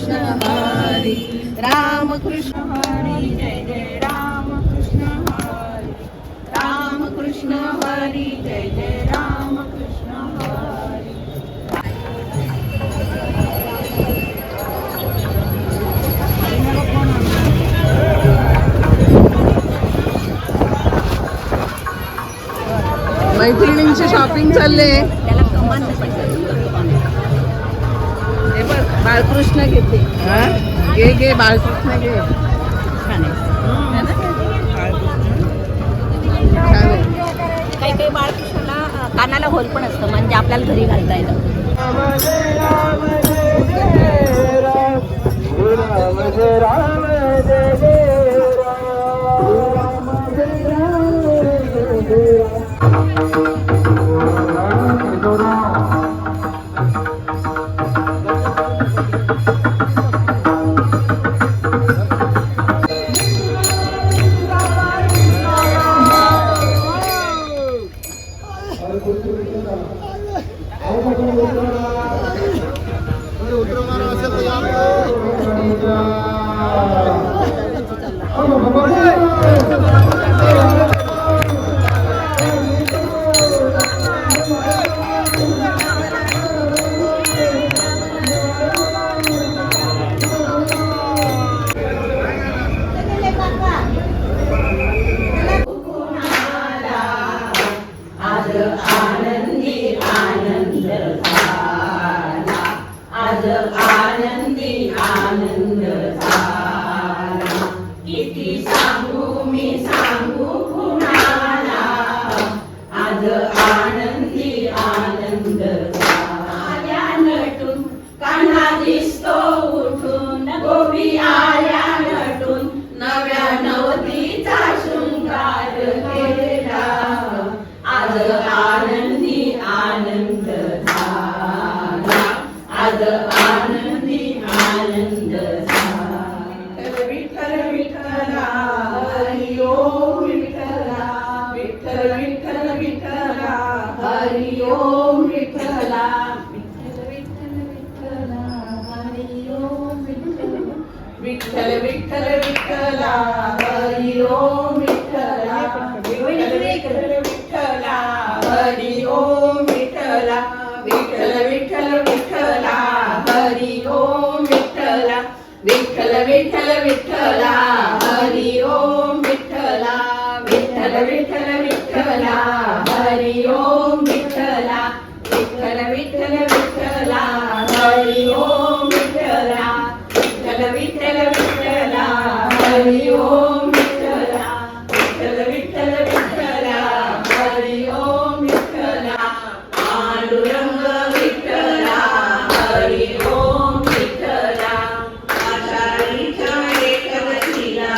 कृष्ण हरी, राम कृष्ण हरी, जय जय राम कृष्ण हरी, राम कृष्ण हरी, जय जय Ram Krishna Hari. मैत्रिणींची shopping चालले. हे बघ बाळकृष्ण घेते. घे घे बाळकृष्ण घे. काही काही बाळकृष्णाला कानाला होल पण असतं, म्हणजे आपल्याला घरी घालता येतं. विठ्ठल विठ्ठल विठ्ठला हरी ओम विठ्ठला, विठ्ठल विठ्ठला हरी ओम विठ्ठला, विठ्ठल विठ्ठल विठ्ठला हरी ओम विठ्ठला, विठ्ठल विठ्ठल विठ्ठला हरी ओम विठ्ठला, विठ्ठल विठ्ठल विठ्ठला हरी ओम विठ्ठला, विठ्ठल विठ्ठल विठ्ठला हरी ओम विठ्ठला, विठ्ठल विठ्ठल विठ्ठला हरी ओम विठ्ठला, विठ्ठल विठ्ठल विठ्ठला हरी ओम विठ्ठला, पांडुरंग विठ्ठला हरी ओम विठ्ठला, आषाढीच्या एकादशीला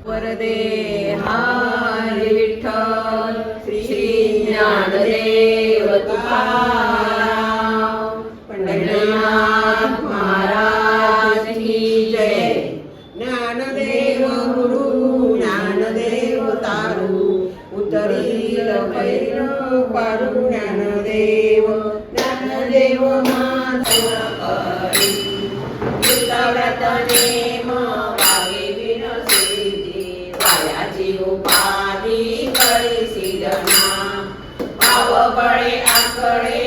वरदे हरी विठ्ठल श्री ज्ञानदेव तुकाराम पंढरीनाथ महाराज की जय. ज्ञानदेव गुरु ज्ञानदेव तारू उतरील भैर पारू ज्ञानदेव ज्ञानदेव माता करी व्रत नेम वागे विनसिद्धी वायाची उपाधी कळी सिजना भाव बळे आकडे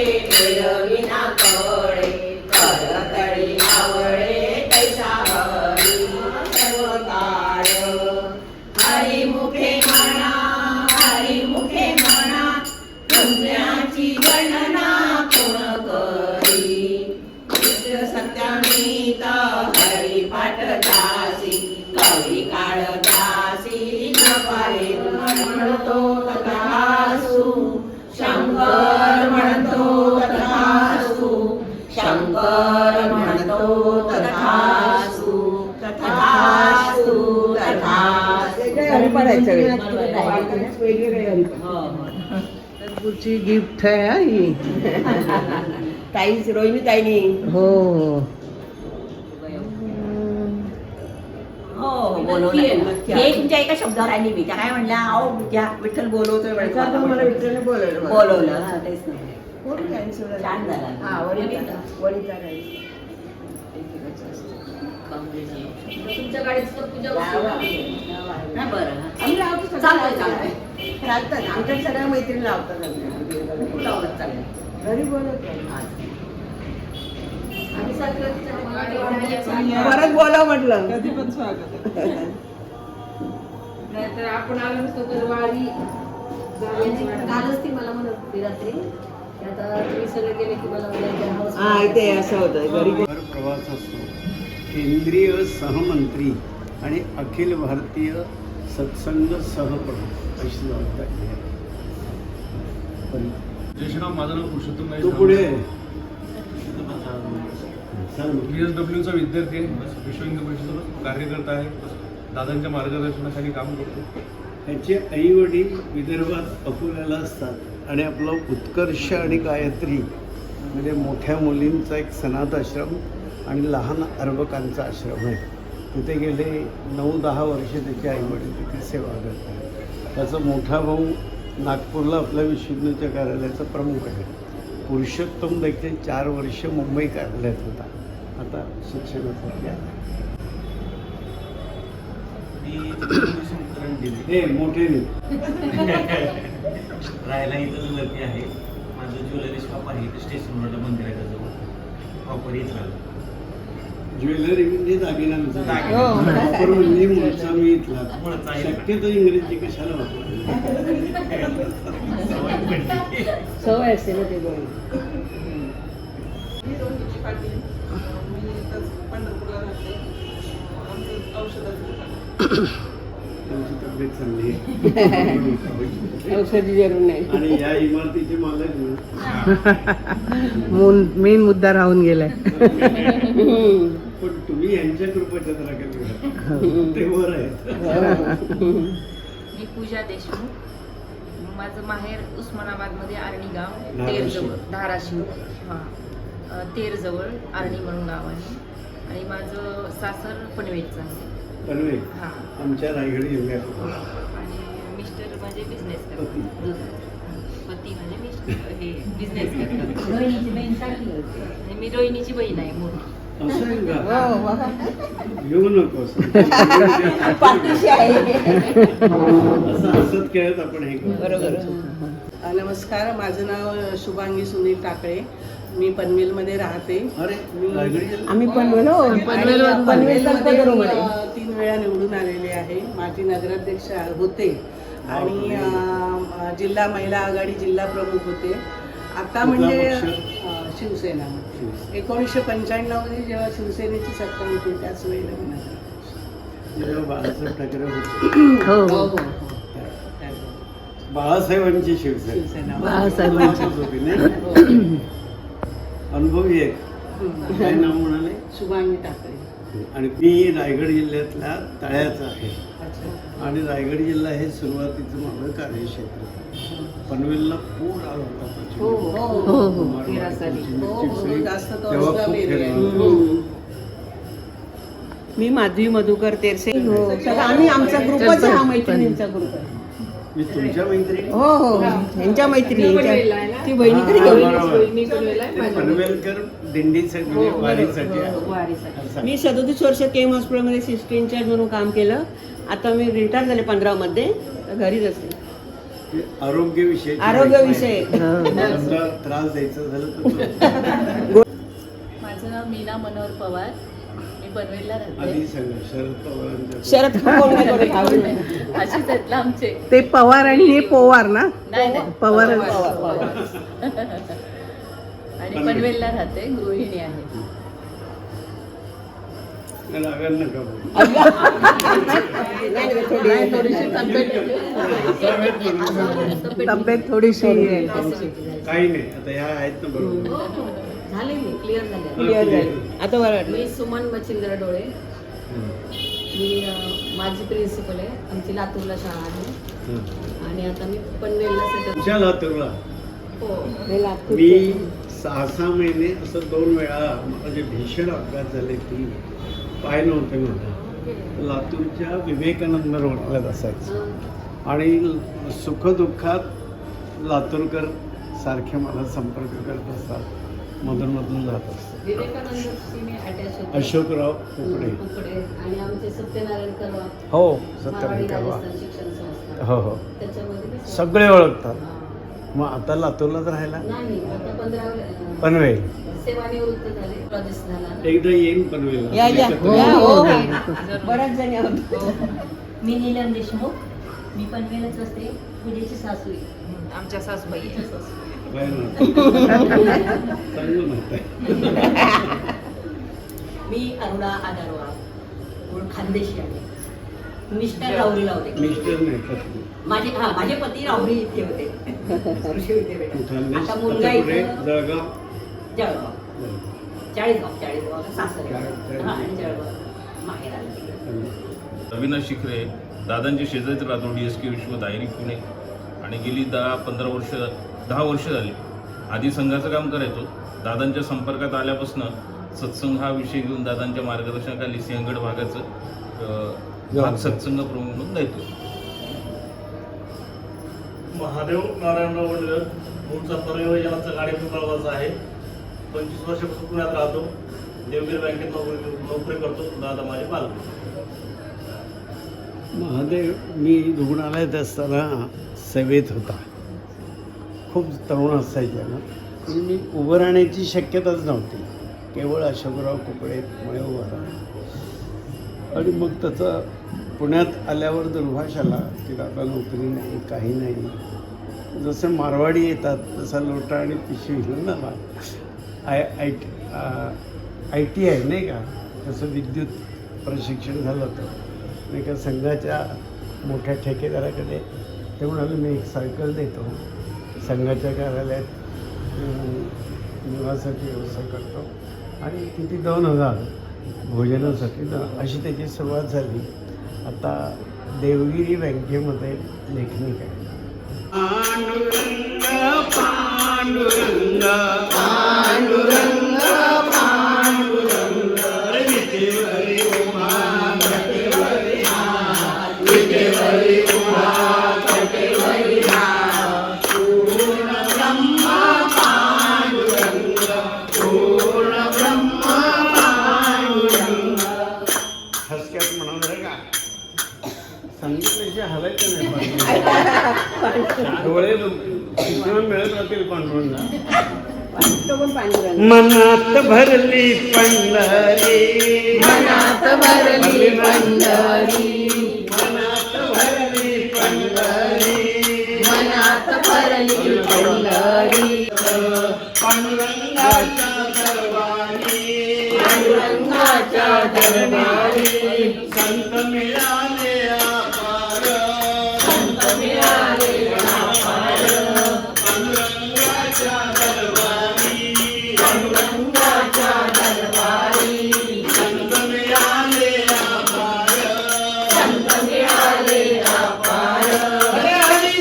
विना कळे करतळी आवळे तैसा हरी सर्व काळ हरी मुखे म्हणा पुण्याची गणना कोण करी सत्यामीत हरी पाठ दासी कवी काळ दासी न पाहे म्हणतो तथासु शंकर म्हणतो तथासु शंकर म्हणतो तथासु तथासु तथासु पुढची गिफ्ट आहे हा ही. ताईच रोहिणी ताईनी हो हो बोलवलं. हे तुमच्या एका शब्दावर आली मी. त्या काय म्हणल्या अहो घ्या विठ्ठल बोलवतोय मला म्हणे. विठ्ठलने बोलवलं बोलवलं हा, तेच नाही. कोण कॅन्सर छान झाला. हा वनिता तुमच्या गाडीत पूजा नाही बरं आम्ही लावतो चालतंय लावतात आमच्या सगळ्या मैत्रिणी लावतात लावलं चालेल. घरी बोलवतो आम्ही परत बोलाव म्हटलं कधी पण स्वागत. नाहीतर आपण आलो नसतो तर वारी कालच ती मला म्हणत होती रात्री की आता तुम्ही सगळे गेले की मला म्हणायचं हा इथे असं होतं घरी प्रवास असतो. केंद्रीय सहमंत्री आणि अखिल भारतीय सत्संग सहप्रमुख अशी जबाबदारी आहे. जय श्रीराम. माझं नाव पुरुषोत्तम तू पुढे सांग मग. BSWचा विद्यार्थी आहे, विश्व हिंदू परिषदेसोबत कार्यकर्ता आहे, दादांच्या मार्गदर्शनाखाली काम करतो. ह्याचे आई वडील विदर्भात अकोल्याला असतात आणि आपलं उत्कर्ष आणि गायत्री म्हणजे मोठ्या मुलींचा एक सनाथ आश्रम आणि लहान अर्भकांचा आश्रम आहे. तिथे गेले 9-10 वर्ष त्याचे आई वडील तिथे सेवा करतात. त्याचा मोठा भाऊ नागपूरला आपल्या विश्वविद्यालयाच्या कार्यालयाचा प्रमुख आहे. पुरुषोत्तम देखील 4 वर्ष मुंबई कार्यालयात होता. आता शिक्षणासाठी आहे. हे मोठे नाही. राहायला इथंच वरती आहे. माझं ज्वेलरी शॉप आहे इथं स्टेशनवर मंदिराच्या जवळ प्रॉपर इथला. ज्वेलरी म्हणजे दागिन्यांचा दागिना. प्रॉपर म्हणजे मूळचा मी इथला. मूळचा इथला. शक्यतो इंग्रजी कशाला वापरली. सवय असते ना ते गोळी. मी रोहिणी पाटील. मी इथंच पंढरपूरला राहते. आमचं औषधाचं दुकान. त्यांची तब्येत चांगली आहे. औषधी जरूर नाही. आणि या इमारतीचे मालक मी. मेन मुद्दा राहून गेलाय. पण तुम्ही यांच्या कृपेच्या जरा ते वर आहेत. मी पूजा देशमुख. माझं माहेर उस्मानाबादमध्ये आर्णी गाव, धाराशिव. तेरजवळ, धाराशिव. हां, तेरजवळ आर्णी म्हणून गाव आहे. आणि माझं सासर पनवेलचं आहे. पनवेल हां. आमच्या रायगड जिल्ह्यात. आणि मिस्टर म्हणजे बिझनेस पती. करतात. पती म्हणजे मिस्टर हे बिझनेस करतात. रोहिणीची बहीण सारखी होती. आणि मी रोहिणीची बहीण आहे मोठी. असं आहे का? येऊ नकोस. पाठीशी आहे. असं हसत खेळत आपण हे करू. बरोबर. नमस्कार, माझं नाव शुभांगी सुनील टाकळे. मी पनवेलमध्ये राहते. अरे रायगड जिल्हा. आम्ही पनवेल हो. पनवेलमध्ये 3 वेळा निवडून आलेले आहे. माजी नगराध्यक्ष होते आणि जिल्हा महिला आघाडी जिल्हा प्रमुख होते. आता म्हणजे शिवसेना 1995 मध्ये जेव्हा शिवसेनेची सत्ता होती त्याच वेळेला मी नगराध्यक्ष. जेव्हा बाळासाहेब ठाकरे होते. हो हो. बाळासाहेबांची शिवसेना. शिवसेना. बाळासाहेबांची. होती नाही. अनुभवी आहे. काय नाव म्हणाले? शुभांगी टाकळे. आणि मी रायगड जिल्ह्यातल्या तळ्याचा आहे. अच्छा. आणि रायगड जिल्हा हे सुरुवातीचं माझं कार्यक्षेत्र. पनवेलला पूर आला होता प्रचंड. हो हो हो. मारवाड, हो, जास्त तो तेव्हा अस्लम खूप एरिया आहे. फिरलो. मी माधवी मधुकर तेरसे. आम्ही आमचा ग्रुपच आहे, हा मैत्रिणींचा ग्रुप आहे. मी तुमच्या मैत्रिणी. हो हो. यांच्या मैत्रिणी ती बहिणीकडे हा, घेऊन बरोबर. पनवेलकर दिंडीसाठी म्हणजे वारीसाठी आहे. वारीसाठी. मी 37 वर्ष केम हॉस्पिटलमध्ये सिस्टर इन्चार्ज म्हणून काम केलं. आता मी रिटायर झाले 15 मध्ये. घरीच असते. आरोग्यविषयी आरोग्यविषय. समजा त्रास द्यायचा झाला तर माझं नाव मीना मनोहर पवार. मी पनवेलला राहते. आधी सांगा शरद पवारांच्या. शरद पवार. अशीच आहेत ना आमचे. ते पवार आणि हे पोवार ना. नाही नाही. पवार. आणि पनवेलला राहते, गृहिणी आहे. रागात नका बोलू. नाही, थोडीशी तब्येत थोडीशी आहे. काही नाही आता ह्या आहेत ना बरोबर. झाले मी क्लिअर झाले. क्लिअर झाले. आता बरं वाटलं. मी सुमन मच्छिंद्र डोळे. मी माझी प्रिन्सिपल आहे. आमची लातूरला शाळा आहे. आणि आता मी पनवेलला सेटल. तुमच्या लातूरला हो. मी 6 महिने असं 2 वेळा मला जे भीषण अपघात झाले ती पाय नव्हते मला. लातूरच्या विवेकानंद रोडला असायचं. आणि सुखदुःखात लातूरकर सारखे मला संपर्क करत असतात. मधून जात असतात. विवेकानंदशी मी अटॅच होते. अशोकराव कुकडे. कुकडे. आणि आमचे सत्यनारायण करवा. हो मारवाडी सत्यनारायण करवा. राजस्थान शिक्षण संस्था. हो हो त्याच्यामध्ये मी सगळे ओळखतात. हा. मग आता लातूरलाच राहायला. नाही आता 15 पनवेल. सेवानिवृत्त झाले. लॉजिस्ट झाला. एकदा येईन पनवेल. या या. हो बऱ्याच जणी आहोत. मी नीलम देशमुख. मी पनवेलच असते. पूजेची सासू आहे. आमच्या सासूबाई आहे. चांगलं म्हणताय. मी अरुणा आदारवा. मूळ खानदेशी आहे. मिस्टर राहुरी लावते. मिस्टर नाही पत्नी. माझे पती राहुरी इथे होते. कृषी विद्यापीठात. खानदेश. आता मुलगा आता कुठे? इथं जळगाव. जळगाव. चाळीसगाव सासरे आणि जळगाव माहेर आलं तिकडे. अविनाश शिखरे दादांचे शेजारीच राहतो DSK विश्व दायरी पुणे आणि गेली 10 वर्ष झाली आधी संघाचं काम करायचो. दादांच्या संपर्कात आल्यापासून सत्संग हा विषय घेऊन दादांच्या मार्गदर्शनाखाली सिंहगड भागाचं भाग सत्संग प्रमुख म्हणून दायित्व. महादेव नारायणराव वडील मूळचा परयोजनाचा कार्यप्रकल्पाचा आहे. 25 वर्षापासून पुण्यात राहतो. देवगिरी बँकेत नोकरी करतो. दादा माझे पालक. महादेव मी रुग्णालयात असताना सेवेत होता. खूप तरुण असायचे ना, पण मी उभं राहण्याची शक्यताच नव्हती. केवळ अशोकराव कुकडेमुळे उभं राहिलो. आणि मग त्याचा पुण्यात आल्यावर दुर्भाष आला की दादा नोकरी नाही, काही नाही. जसं मारवाडी येतात तसा लोटा आणि पिशवी घेऊन आला. IT आहे नाही का, तसं विद्युत प्रशिक्षण झालं होतं. एका संघाच्या मोठ्या ठेकेदाराकडे ते म्हणाले मी एक सायकल देतो, संघाच्या कार्यालयात निवासाची व्यवस्था करतो आणि किती 2000 भोजनासाठी अशी त्याची सुरुवात झाली. आता देवगिरी बँकेमध्ये लेखनिक आहे. पांडुरंग पांडुरंग पांडुरंग पांडुरंग विटेवरी उमा कटेवरी हात विटेवरी उमा कटेवरी हात पूर्ण ब्रह्म पांडुरंग पूर्ण ब्रह्म पांडुरंग. हसक्यात म्हणाल का सांगितल्याशी हलायचं नाही. डोळे मिळत राहतील पांडुरंगा. मनात भरली पंढरी मनात भरली पंढरी मनात भरली पंढरी मनात भरली पंढरी पांडुरंगाच्या दरबारी पांडुरंगाच्या दरबारी संत मिळाले अपार संत मिळाले अपार पांडुरंगाच्या दरबारी पांडुरंगाच्या दरबारी संत मिळाले अपार संत मिळाले अपार हरे हरी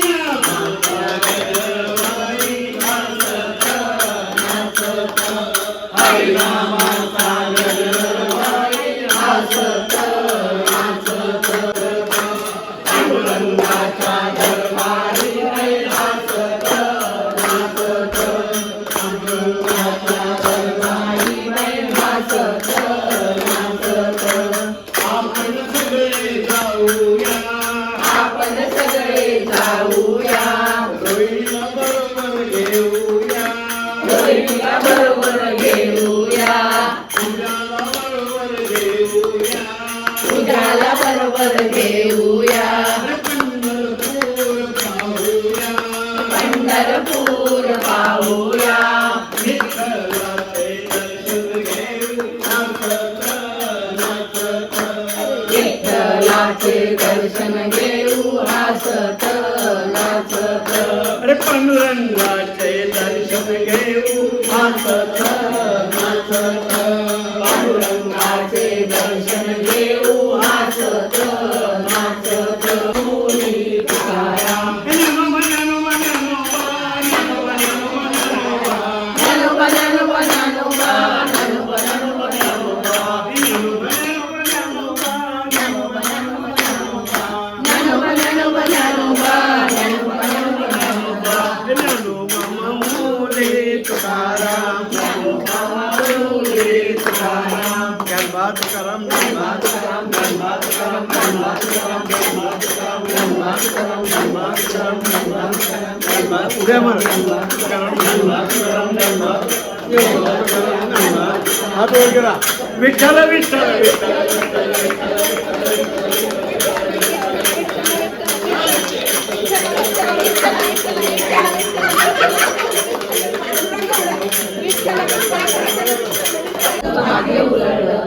हरिनामाचा दरबारी हसत नाचत पांडुरंगाच्या दरबारी हसत नाचत पांडुरंगाच्या दरबारी हसत नाचत आपण सगळे जाऊया आपण सगळे जाऊया रोहिणीला बरोबर घेऊया रोहिणीला बरोबर घेऊया पूजाला बरोबर घेऊया पूजाला बरोबर घेऊया पंढरपूर पाहूया पंढरपूर पाहूया विठ्ठलाचे दर्शन घेऊ नाचत नाचत विठ्ठलाचे दर्शन घेऊ हसत नाचत अरे पांडुरंगाचे दर्शन घेऊ हसत नाचत पांडुरंगाचे दर्शन घेऊ हसत नाचत मुली तुकाराम ज्ञानोबा ज्ञानोबा ज्ञानोबा ज्ञानोबा ज्ञानोबा उद्या मार हात वर करा. विठ्ठल विठ्ठल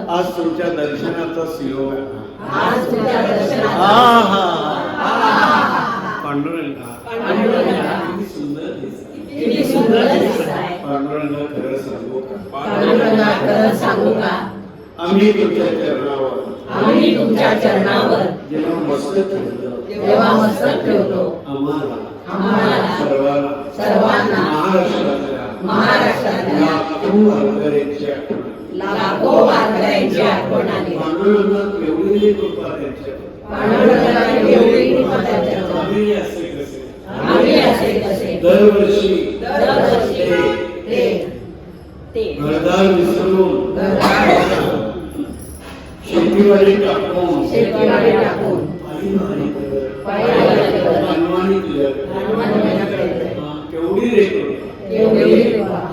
आज तुमच्या दर्शनाचा सुयोग पांडुरंगा किती सुंदर दिसत आहे. पांडुरंगा खरं सांगू का प्रार्थना करत सांगू का? आम्ही तुमच्या चरणावर आम्ही तुमच्या चरणावर जेव्हा मस्तक ठेवलं जेव्हा मस्तक ठेवतो आम्हाला सर्वांना महाराष्ट्रातल्या लाखो वारकऱ्यांची आठवण आली. पांडुरंगात एवढी कृपा त्यांच्यावर. पांडुरंगाला एवढी कृपा त्यांच्यावर. आम्ही असे कसे आम्ही असे कसे दरवर्षी ते घरदार विसरून शेतीवाडी टाकून मानवानी दिलं. केवढी रे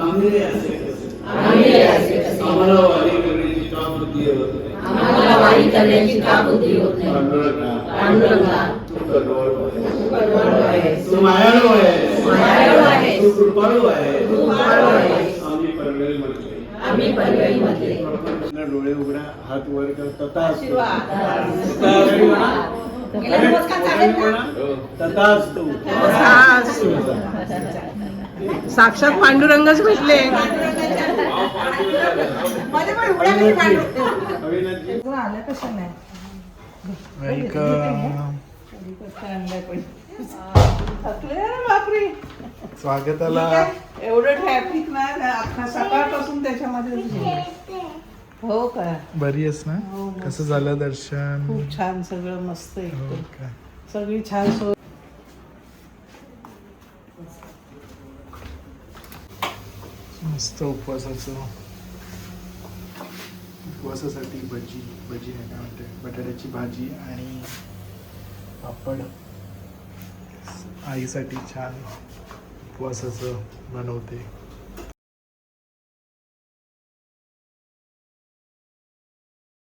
आम्ही असे कसे आम्हाला वारी करण्याची का बुद्धी होत नाही. आम्हाला वारी करण्याची का बुद्धी होत नाही. पांडुरंगा तू करुणाळू आहेस. तू तू मायाळू आहेस. मायाळू आहेस. तू कृपाळू आहेस. तू कृपाळू आहेस. आम्ही पनवेलमधले पनवेलमधले डोळे उघडा, हात वर कर, तथास्तु. तथास्तु. साक्षात पांडुरंगच भेटले. अविनाथजी, आलं कसं नाही थकले रे बापरे. स्वागताला एवढं ट्रॅफिक ना अख्खा सकाळपासून त्याच्यामध्ये हो का. बरी आहेस ना? कसं झालं दर्शन? खूप छान, सगळं मस्त हो एकदम. का? सगळी छान सोय. मस्त उपवासासाठी भजी नाही काय म्हणते, बटाट्याची भाजी आणि पापड. आईसाठी छान उपवासाचं बनवते.